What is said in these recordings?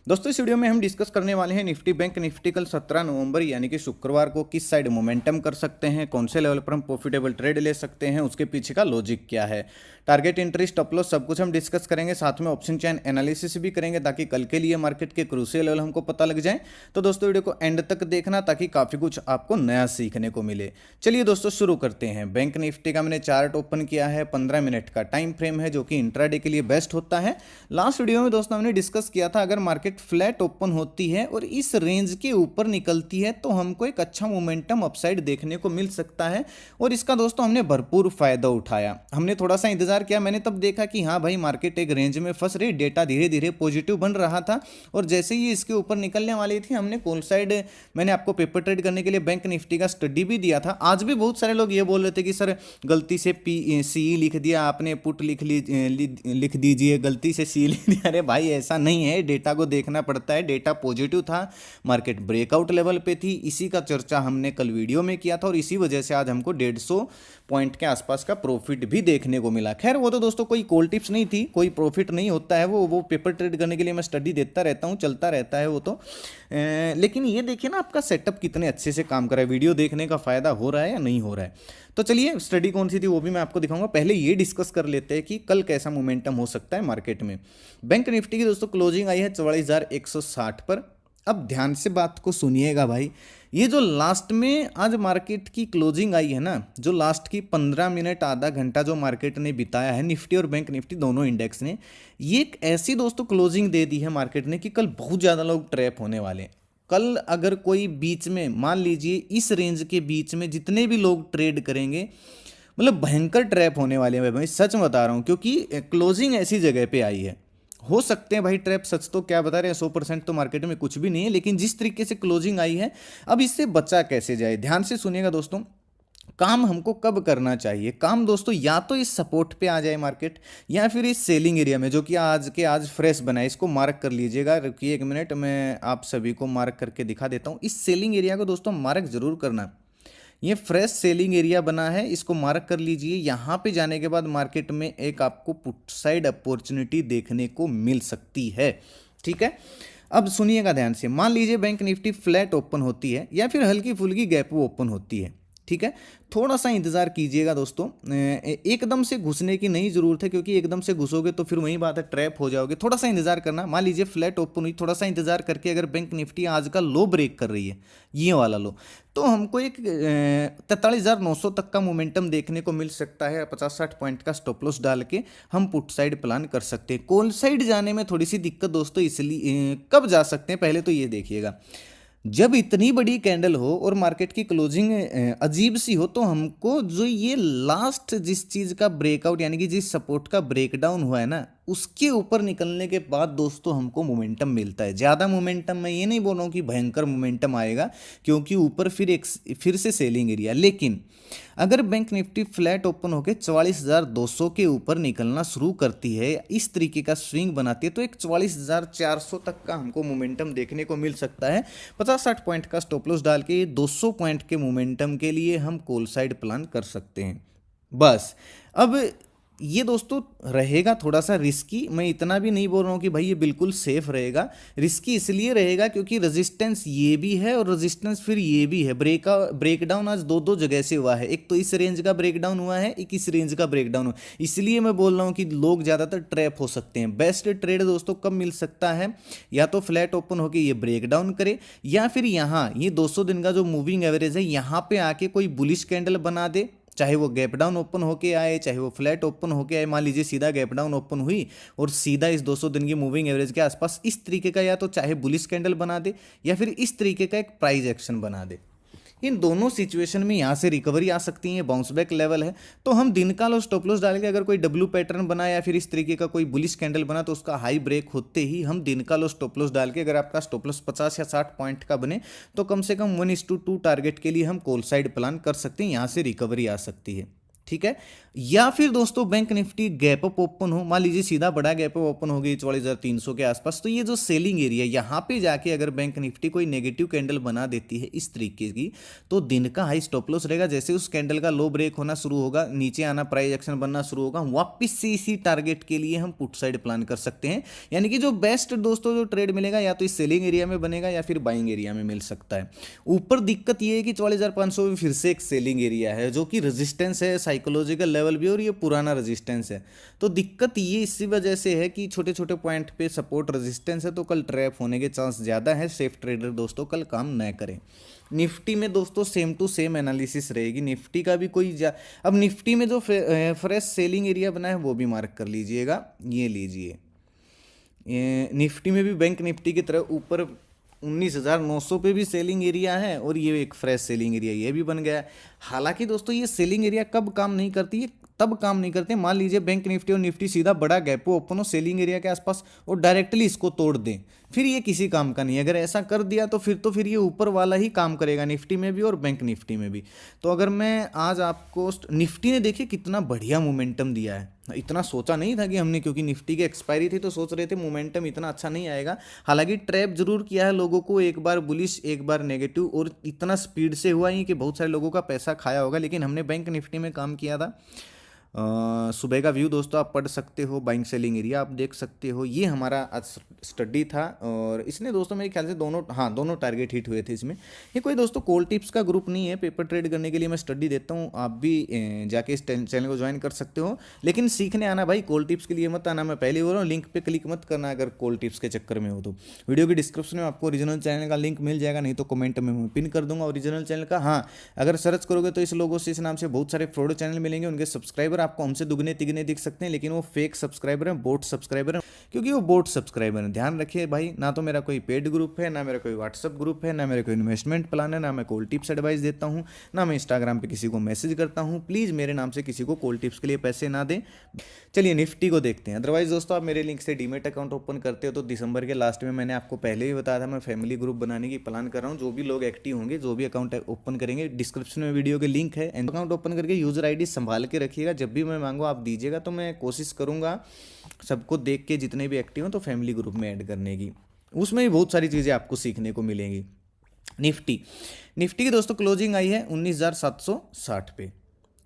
दोस्तों इस वीडियो में हम डिस्कस करने वाले हैं निफ्टी बैंक निफ्टी कल 17 नवंबर यानी कि शुक्रवार को किस साइड मोमेंटम कर सकते हैं, कौन से लेवल पर हम प्रॉफिटेबल ट्रेड ले सकते हैं, उसके पीछे का लॉजिक क्या है, टारगेट एंट्री स्टॉप लॉस सब कुछ हम डिस्कस करेंगे। साथ में ऑप्शन चेन एनालिसिस भी करेंगे ताकि कल के लिए मार्केट के क्रूशियल लेवल हमको पता लग जाए। तो दोस्तों वीडियो को एंड तक देखना ताकि काफ़ी कुछ आपको नया सीखने को मिले। चलिए दोस्तों शुरू करते हैं। बैंक निफ्टी का मैंने चार्ट ओपन किया है, 15 मिनट का टाइम फ्रेम है जो कि इंट्राडे के लिए बेस्ट होता है। लास्ट वीडियो में दोस्तों हमने डिस्कस किया था अगर मार्केट फ्लैट ओपन होती है और इस रेंज के ऊपर निकलती है तो हमको एक अच्छा मोमेंटम अपसाइड देखने को मिल सकता है और इसका दोस्तों हमने भरपूर फायदा उठाया। हमने थोड़ा सा इंतजार किया, मैंने तब देखा कि हाँ भाई मार्केट एक रेंज में फंस रही, डेटा धीरे धीरे पॉजिटिव बन रहा था और जैसे ही इसके ऊपर निकलने वाली थी हमने कॉल साइड मैंने आपको पेपर ट्रेड करने के लिए बैंक निफ्टी का स्टडी भी दिया था। आज भी बहुत सारे लोग ये बोल रहे थे कि सर गलती से सी लिख दिया आपने, पुट लिख दीजिए, गलती से सी लिख दिया। अरे भाई ऐसा नहीं है, डेटा को देखना पड़ता है। डेटा पॉजिटिव था, मार्केट ब्रेकआउट लेवल पे थी, इसी का चर्चा हमने कल वीडियो में किया था और इसी वजह से आज हमको 150 पॉइंट के आसपास का प्रॉफिट भी देखने को मिला। खैर वो तो दोस्तों कोई कॉल टिप्स नहीं थी, कोई प्रॉफिट नहीं होता है, वो पेपर ट्रेड करने के लिए मैं स्टडी देता रहता हूँ, चलता रहता है वो तो। लेकिन ये देखिए ना आपका सेटअप कितने अच्छे से काम कर रहा है, वीडियो देखने का फायदा हो रहा है या नहीं हो रहा है। तो चलिए स्टडी कौन सी थी वो भी मैं आपको दिखाऊंगा। पहले ये डिस्कस कर लेते हैं कि कल कैसा मोमेंटम हो सकता है मार्केट में। बैंक निफ्टी की दोस्तों क्लोजिंग आई है 44,160 पर। अब ध्यान से बात को सुनिएगा भाई, ये जो लास्ट में आज मार्केट की क्लोजिंग आई है ना, जो लास्ट की 15 मिनट आधा घंटा जो मार्केट ने बिताया है निफ्टी और बैंक निफ्टी दोनों इंडेक्स ने, ये एक ऐसी दोस्तों क्लोजिंग दे दी है मार्केट ने कि कल बहुत ज़्यादा लोग ट्रैप होने वाले हैं। कल अगर कोई बीच में मान लीजिए इस रेंज के बीच में जितने भी लोग ट्रेड करेंगे मतलब भयंकर ट्रैप होने वाले हैं भाई, सच बता रहा हूँ, क्योंकि क्लोजिंग ऐसी जगह पे आई है। हो सकते हैं भाई ट्रैप, सच तो क्या बता रहे हैं 100% तो मार्केट में कुछ भी नहीं है, लेकिन जिस तरीके से क्लोजिंग आई है अब इससे बचा कैसे जाए, ध्यान से सुनिएगा दोस्तों। काम हमको कब करना चाहिए? काम दोस्तों या तो इस सपोर्ट पे आ जाए मार्केट या फिर इस सेलिंग एरिया में जो कि आज फ्रेश बना है, इसको मार्क कर लीजिएगा। रुकिए एक मिनट, मैं आप सभी को मार्क करके दिखा देता हूँ। इस सेलिंग एरिया को दोस्तों मार्क जरूर करना। ये फ्रेश सेलिंग एरिया बना है, इसको मार्क कर लीजिए। यहाँ पे जाने के बाद मार्केट में एक आपको पुट साइड अपॉर्चुनिटी देखने को मिल सकती है। ठीक है, अब सुनिएगा ध्यान से। मान लीजिए बैंक निफ्टी फ्लैट ओपन होती है या फिर हल्की फुल्की गैप ओपन होती है, ठीक है, थोड़ा सा इंतजार कीजिएगा दोस्तों। एकदम से घुसने की नहीं जरूरत है, क्योंकि एकदम से घुसोगे तो फिर वही बात है, ट्रैप हो जाओगे। थोड़ा सा इंतजार करना। मान लीजिए फ्लैट ओपन हुई, थोड़ा सा इंतजार करके अगर बैंक निफ्टी आज का लो ब्रेक कर रही है, ये वाला लो, तो हमको एक 43,900 तक का मोमेंटम देखने को मिल सकता है। 50-60 पॉइंट का स्टॉप लॉस डाल के हम पुट साइड प्लान कर सकते हैं। कॉल साइड जाने में थोड़ी सी दिक्कत दोस्तों, इसलिए कब जा सकते हैं पहले तो ये देखिएगा। जब इतनी बड़ी कैंडल हो और मार्केट की क्लोजिंग अजीब सी हो, तो हमको जो ये लास्ट जिस चीज़ का ब्रेकआउट यानी कि जिस सपोर्ट का ब्रेकडाउन हुआ है ना, उसके ऊपर निकलने के बाद दोस्तों हमको मोमेंटम मिलता है। ज़्यादा मोमेंटम, मैं ये नहीं बोल रहा हूँ कि भयंकर मोमेंटम आएगा, क्योंकि ऊपर फिर से सेलिंग एरिया। लेकिन अगर बैंक निफ्टी फ्लैट ओपन होकर 44,200 के ऊपर निकलना शुरू करती है, इस तरीके का स्विंग बनाती है, तो एक 44,400 तक का हमको मोमेंटम देखने को मिल सकता है। 50-60 पॉइंट का स्टॉप लॉस डाल के 200 पॉइंट के मोमेंटम के लिए हम कॉल साइड प्लान कर सकते हैं बस। अब ये दोस्तों रहेगा थोड़ा सा रिस्की, मैं इतना भी नहीं बोल रहा हूँ कि भाई ये बिल्कुल सेफ रहेगा। रिस्की इसलिए रहेगा क्योंकि रेजिस्टेंस ये भी है और रेजिस्टेंस फिर ये भी है। ब्रेकडाउन आज दो जगह से हुआ है, एक तो इस रेंज का ब्रेकडाउन हुआ है, एक इस रेंज का ब्रेकडाउन हुआ। इसलिए मैं बोल रहा हूँ कि लोग ज़्यादातर ट्रैप हो सकते हैं। बेस्ट ट्रेड दोस्तों कब मिल सकता है? या तो फ्लैट ओपन होकर ये ब्रेकडाउन करे, या फिर यहाँ ये 200 दिन का जो मूविंग एवरेज है यहाँ पे आके कोई बुलिश कैंडल बना दे, चाहे वो गैप डाउन ओपन होके आए, चाहे वो फ्लैट ओपन होके आए। मान लीजिए सीधा गैप डाउन ओपन हुई और सीधा इस 200 दिन की मूविंग एवरेज के आसपास इस तरीके का या तो चाहे बुलिश कैंडल बना दे या फिर इस तरीके का एक प्राइस एक्शन बना दे। इन दोनों सिचुएशन में यहाँ से रिकवरी आ सकती है, बाउंस बैक लेवल है। तो हम दिन का लो स्टॉप लॉस डाल के अगर कोई डब्ल्यू पैटर्न बना या फिर इस तरीके का कोई बुलिश कैंडल बना, तो उसका हाई ब्रेक होते ही हम दिन का लो स्टॉप लॉस डाल के, अगर आपका स्टॉप लॉस 50 या 60 पॉइंट का बने तो कम से कम 1:2 टारगेट के लिए हम कॉल साइड प्लान कर सकते हैं, यहाँ से रिकवरी आ सकती है। ठीक है। या फिर दोस्तों bank Nifty gap up open हो, मान लीजिए सीधा बड़ा गैप अप ओपन हो गई 44,300 के आसपास, तो ये जो सेलिंग एरिया यहाँ पे जाके अगर बैंक निफ्टी कोई नेगेटिव कैंडल बना देती है इस तरीके की, तो दिन का हाई स्टॉप लॉस रहेगा। जैसे उस कैंडल का लो ब्रेक होना शुरू होगा, नीचे आना, प्राइस एक्शन बनना शुरू होगा, वापस से इसी टारगेट के लिए हम पुट साइड प्लान कर सकते हैं। यानी कि जो बेस्ट दोस्तों जो ट्रेड मिलेगा या तो इस सेलिंग एरिया में बनेगा या फिर बाइंग एरिया में मिल सकता है। ऊपर दिक्कत ये है कि 44,500 भी फिर से एक सेलिंग एरिया है जो कि रेजिस्टेंस है, साइकोलॉजिकल लेवल भी, और ये पुराना रेजिस्टेंस है। तो दिक्कत ये इसी वजह से है कि छोटे छोटे पॉइंट पे सपोर्ट रेजिस्टेंस है, तो कल ट्रैप होने के चांस ज़्यादा है। सेफ ट्रेडर दोस्तों कल काम न करें। निफ्टी में दोस्तों सेम टू सेम एनालिसिस रहेगी। निफ्टी का भी कोई अब निफ्टी में जो फ्रेश सेलिंग एरिया बना है वो भी मार्क कर लीजिएगा, ये लीजिए। निफ्टी में भी बैंक निफ्टी की तरह ऊपर 19,900 पे भी सेलिंग एरिया है, और ये एक फ्रेश सेलिंग एरिया ये भी बन गया है। हालांकि दोस्तों ये सेलिंग एरिया कब काम नहीं करती है, तब काम नहीं करते मान लीजिए बैंक निफ्टी और निफ्टी सीधा बड़ा गैप ओपन हो सेलिंग एरिया के आसपास और डायरेक्टली इसको तोड़ दें, फिर ये किसी काम का नहीं है। अगर ऐसा कर दिया तो फिर ये ऊपर वाला ही काम करेगा, निफ्टी में भी और बैंक निफ्टी में भी। तो अगर मैं आज आपको निफ्टी ने देखिए कितना बढ़िया मोमेंटम दिया है, इतना सोचा नहीं था कि हमने, क्योंकि निफ्टी की एक्सपायरी थी तो सोच रहे थे मोमेंटम इतना अच्छा नहीं आएगा। हालांकि ट्रैप जरूर किया है लोगों को, एक बार बुलिश एक बार नेगेटिव, और इतना स्पीड से हुआ ही कि बहुत सारे लोगों का पैसा खाया होगा। लेकिन हमने बैंक निफ्टी में काम किया था। सुबह का व्यू दोस्तों आप पढ़ सकते हो, बाइंग सेलिंग एरिया आप देख सकते हो। ये हमारा आज स्टडी था, और इसने दोस्तों मेरे ख्याल से दोनों टारगेट हिट हुए थे इसमें। ये कोई दोस्तों कॉल टिप्स का ग्रुप नहीं है, पेपर ट्रेड करने के लिए मैं स्टडी देता हूँ, आप भी जाके इस चैनल को ज्वाइन कर सकते हो। लेकिन सीखने आना भाई, कॉल टिप्स के लिए मत आना, मैं पहले बोल रहा हूँ। लिंक पे क्लिक मत करना अगर कॉल टिप्स के चक्कर में हो तो। वीडियो के डिस्क्रिप्शन में आपको ओरिजिनल चैनल का लिंक मिल जाएगा, नहीं तो कमेंट में मैं पिन कर दूंगा ओरिजिनल चैनल का। हाँ, अगर सर्च करोगे तो इस लोगों से, इस नाम से बहुत सारे फ्रॉड चैनल मिलेंगे, उनके सब्सक्राइबर आपको हमसे दुगने तिगने दिख सकते हैं, लेकिन वो फेक सब्सक्राइबर हैं, बोट सब्सक्राइबर हैं, क्योंकि वो बोट सब्सक्राइबर हैं। ध्यान रखिए भाई, ना तो मेरा कोई पेड ग्रुप है, ना मेरा कोई व्हाट्सअप ग्रुप है, ना मेरा कोई इन्वेस्टमेंट प्लान है, ना मैं कॉल टिप्स एडवाइस देता हूँ, ना मैं इंस्टाग्राम पे किसी को मैसेज करता हूँ। प्लीज़ मेरे नाम से किसी को कॉल टिप्स के लिए पैसे ना दें। चलिए निफ्टी को देखते हैं। अदरवाइज दोस्तों आप मेरे लिंक से डीमेट अकाउंट ओपन करते हो तो दिसंबर के लास्ट में, मैंने आपको पहले ही बताया था, मैं फैमिली ग्रुप बनाने की प्लान कर रहा हूँ। जो भी लोग एक्टिव होंगे, जो भी अकाउंट ओपन करेंगे, डिस्क्रिप्शन में वीडियो के लिंक है, अकाउंट ओपन करके यूजर आईडी संभाल के रखिएगा। जब भी मैं मांगू आप दीजिएगा, तो मैं कोशिश करूंगा सबको देख के, जितने भी एक्टिव हैं तो फैमिली ग्रुप में ऐड करने की। उसमें भी बहुत सारी चीज़ें आपको सीखने को मिलेंगी। निफ्टी की दोस्तों क्लोजिंग आई है 19,760 पे,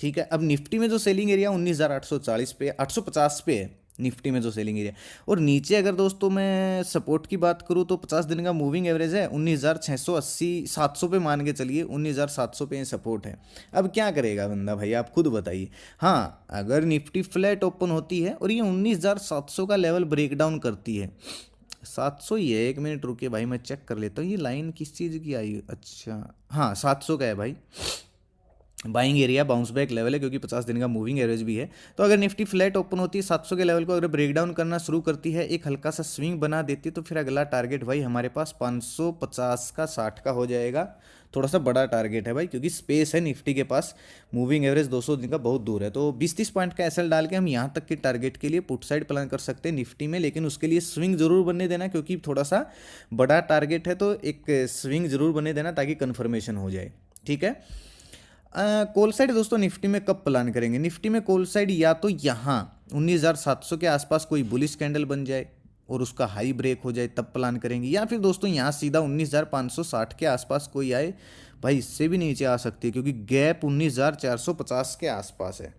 ठीक है। अब निफ्टी में जो सेलिंग एरिया 19,840 पे, 850 पे है निफ्टी में जो सेलिंग एरिया। और नीचे अगर दोस्तों मैं सपोर्ट की बात करूँ तो 50 दिन का मूविंग एवरेज है 19,680, 700 पे मान के चलिए, 19,700 पे सपोर्ट है। अब क्या करेगा बंदा भाई, आप खुद बताइए। हाँ, अगर निफ्टी फ्लैट ओपन होती है और ये 19,700 का लेवल ब्रेक डाउन करती है, 700 ही है, 1 मिनट रुकिए भाई मैं चेक कर लेता हूँ ये लाइन किस चीज़ की आई। अच्छा हाँ, 700 का है भाई। Buying area bounce back level है, क्योंकि 50 दिन का मूविंग एवरेज भी है। तो अगर निफ्टी फ्लैट ओपन होती है 700 के लेवल को अगर ब्रेक डाउन करना शुरू करती है, एक हल्का सा स्विंग बना देती है, तो फिर अगला टारगेट भाई हमारे पास 550 का 60 का हो जाएगा। थोड़ा सा बड़ा टारगेट है भाई, क्योंकि स्पेस है निफ्टी के पास, मूविंग एवरेज 200 दिन का बहुत दूर है। तो 20-30 पॉइंट का एसएल डाल के हम यहाँ तक के टारगेट के लिए पुट साइड प्लान कर सकते हैं निफ्टी में। लेकिन उसके लिए स्विंग जरूर बनने देना, क्योंकि थोड़ा सा बड़ा टारगेट है, तो एक स्विंग जरूर बनने देना ताकि कन्फर्मेशन हो जाए, ठीक है। कॉल साइड दोस्तों निफ्टी में कब प्लान करेंगे? निफ्टी में कॉल साइड या तो यहाँ 19,700 के आसपास कोई बुलिश कैंडल बन जाए और उसका हाई ब्रेक हो जाए, तब प्लान करेंगे, या फिर दोस्तों यहाँ सीधा 19,560 के आसपास कोई आए। भाई इससे भी नीचे आ सकती है, क्योंकि गैप 19,450 के आसपास है,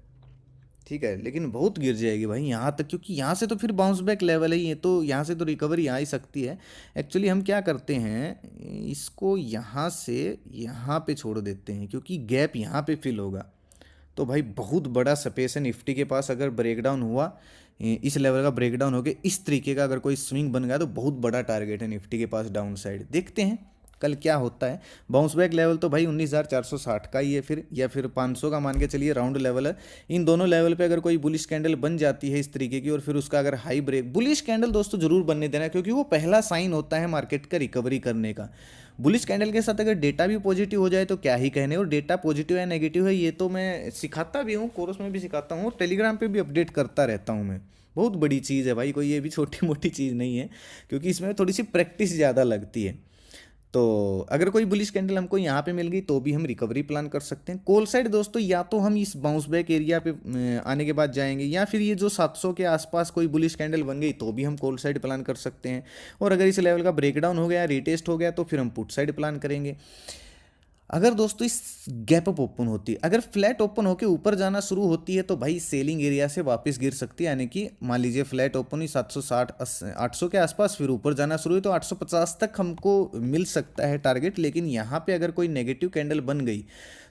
ठीक है। लेकिन बहुत गिर जाएगी भाई यहाँ तक, क्योंकि यहाँ से तो फिर बाउंस बैक लेवल है ये, तो यहाँ से तो रिकवरी आ ही सकती है। एक्चुअली हम क्या करते हैं, इसको यहाँ से यहाँ पे छोड़ देते हैं, क्योंकि गैप यहाँ पे फिल होगा। तो भाई बहुत बड़ा स्पेस है निफ्टी के पास। अगर ब्रेकडाउन हुआ, इस लेवल का ब्रेकडाउन हो गया, इस तरीके का अगर कोई स्विंग बन गया, तो बहुत बड़ा टारगेट है निफ्टी के पास डाउन साइड। देखते हैं कल क्या होता है। बाउंस बैक लेवल तो भाई 19,460 का ही है फिर, या फिर 500 का मान के चलिए, राउंड लेवल है। इन दोनों लेवल पे अगर कोई बुलिश कैंडल बन जाती है इस तरीके की, और फिर उसका अगर हाई ब्रेक, बुलिश कैंडल दोस्तों जरूर बनने देना, क्योंकि वो पहला साइन होता है मार्केट का रिकवरी करने का। बुलिश कैंडल के साथ अगर डेटा भी पॉजिटिव हो जाए तो क्या ही कहने, और डेटा पॉजिटिव है नेगेटिव है ये तो मैं सिखाता भी हूँ, कोर्स में भी सिखाता हूँ, और टेलीग्राम पे भी अपडेट करता रहता हूँ मैं। बहुत बड़ी चीज़ है भाई, कोई ये भी छोटी मोटी चीज़ नहीं है, क्योंकि इसमें थोड़ी सी प्रैक्टिस ज़्यादा लगती है। तो अगर कोई बुलिश कैंडल हमको यहाँ पे मिल गई तो भी हम रिकवरी प्लान कर सकते हैं। कॉल साइड दोस्तों या तो हम इस बाउंस बैक एरिया पे आने के बाद जाएंगे, या फिर ये जो 700 के आसपास कोई बुलिश कैंडल बन गई तो भी हम कॉल साइड प्लान कर सकते हैं। और अगर इस लेवल का ब्रेकडाउन हो गया, रीटेस्ट हो गया, तो फिर हम पुट साइड प्लान करेंगे। अगर दोस्तों इस गैप अप ओपन होती है, अगर फ्लैट ओपन होकर ऊपर जाना शुरू होती है तो भाई सेलिंग एरिया से वापस गिर सकती है। यानी कि मान लीजिए फ्लैट ओपन हुई 760 800 के आसपास, फिर ऊपर जाना शुरू हुई तो 850 तक हमको मिल सकता है टारगेट। लेकिन यहाँ पे अगर कोई नेगेटिव कैंडल बन गई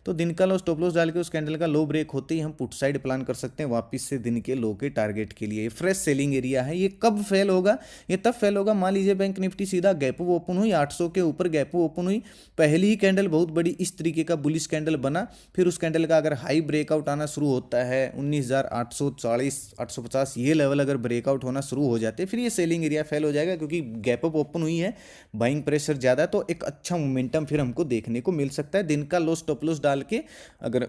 तो दिन का लो स्टॉप लॉस डाल के उस कैंडल का लो ब्रेक होते ही हम पुट साइड प्लान कर सकते हैं वापस से दिन के लो के टारगेट के लिए। फ्रेश सेलिंग एरिया है। ये कब फेल होगा? ये तब फेल होगा, मान लीजिए बैंक निफ्टी सीधा गैप अप ओपन हुई 800 के ऊपर, गैप अप ओपन हुई, पहली ही कैंडल बहुत बड़ी इस तरीके का बुलिश कैंडल बना, फिर उस कैंडल का अगर हाई ब्रेकआउट आना शुरू होता है 19,840 850, ये लेवल अगर ब्रेकआउट होना शुरू हो जाते हैं, फिर ये सेलिंग एरिया फेल हो जाएगा। क्योंकि गैप अप ओपन हुई है, बाइंग प्रेशर ज़्यादा है, तो एक अच्छा मोमेंटम फिर हमको देखने को मिल सकता है। दिन का लो स्टॉप लॉस डाल के अगर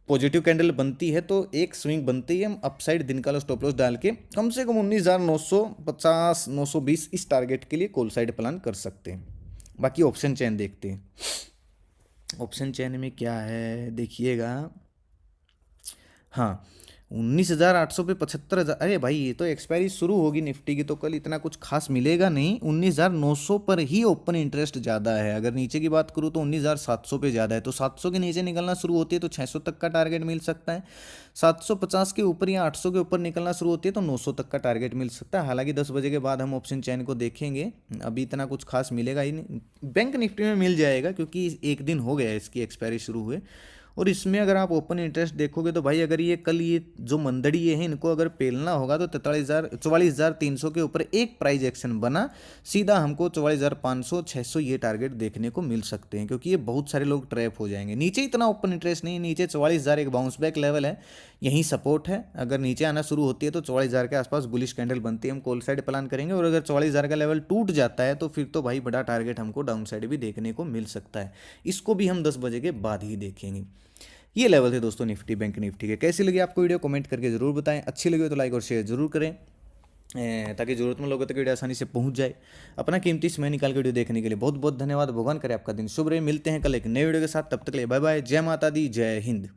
पॉजिटिव कैंडल बनती है तो एक स्विंग बनती है, हम अपसाइड दिन का लो स्टॉप लॉस डाल के कम से कम 19,950 920 इस टारगेट के लिए कॉल साइड प्लान कर सकते हैं। बाकी ऑप्शन चेन देखते हैं। ऑप्शन चेन में क्या है देखिएगा। हाँ, 19,800 पे 75,000। अरे भाई ये तो एक्सपायरी शुरू होगी निफ्टी की, तो कल इतना कुछ खास मिलेगा नहीं। 19,900 पर ही ओपन इंटरेस्ट ज़्यादा है। अगर नीचे की बात करूँ तो 19,700 पे ज़्यादा है, तो 700 के नीचे निकलना शुरू होती है तो 600 तक का टारगेट मिल सकता है। 750 के ऊपर या 800 के ऊपर निकलना शुरू होती है तो 900 तक का टारगेट मिल सकता है। हालांकि 10 बजे के बाद हम ऑप्शन चैन को देखेंगे, अभी इतना कुछ खास मिलेगा ही नहीं। बैंक निफ्टी में मिल जाएगा क्योंकि एक दिन हो गया है इसकी एक्सपायरी शुरू हुए। और इसमें अगर आप ओपन इंटरेस्ट देखोगे तो भाई अगर ये कल ये जो मंदड़ी ये है इनको अगर पेलना होगा तो 44,300 के ऊपर एक प्राइस एक्शन बना, सीधा हमको 44,500 600 ये टारगेट देखने को मिल सकते हैं। क्योंकि ये बहुत सारे लोग ट्रैप हो जाएंगे। नीचे इतना ओपन इंटरेस्ट नहीं है, नीचे 44,000 एक बाउंस बैक लेवल है, यही सपोर्ट है। अगर नीचे आना शुरू होती है तो 44,000 के आसपास बुलिश कैंडल बनती है, हम कॉल साइड प्लान करेंगे। और अगर 44,000 का लेवल टूट जाता है तो फिर तो भाई बड़ा टारगेट हमको डाउन साइड भी देखने को मिल सकता है। इसको भी हम 10 बजे के बाद ही देखेंगे। ये लेवल थे दोस्तों निफ्टी बैंक निफ्टी के। कैसी लगी आपको वीडियो कमेंट करके जरूर बताएं। अच्छी लगी हो तो लाइक और शेयर जरूर करें ताकि जरूरतमंद लोगों तक वीडियो आसानी से पहुंच जाए। अपना कीमती समय निकाल के वीडियो देखने के लिए बहुत बहुत धन्यवाद। भगवान करे आपका दिन शुभ रहे। मिलते हैं कल एक नए वीडियो के साथ, तब तक के लिए बाय बाय। जय माता दी, जय हिंद।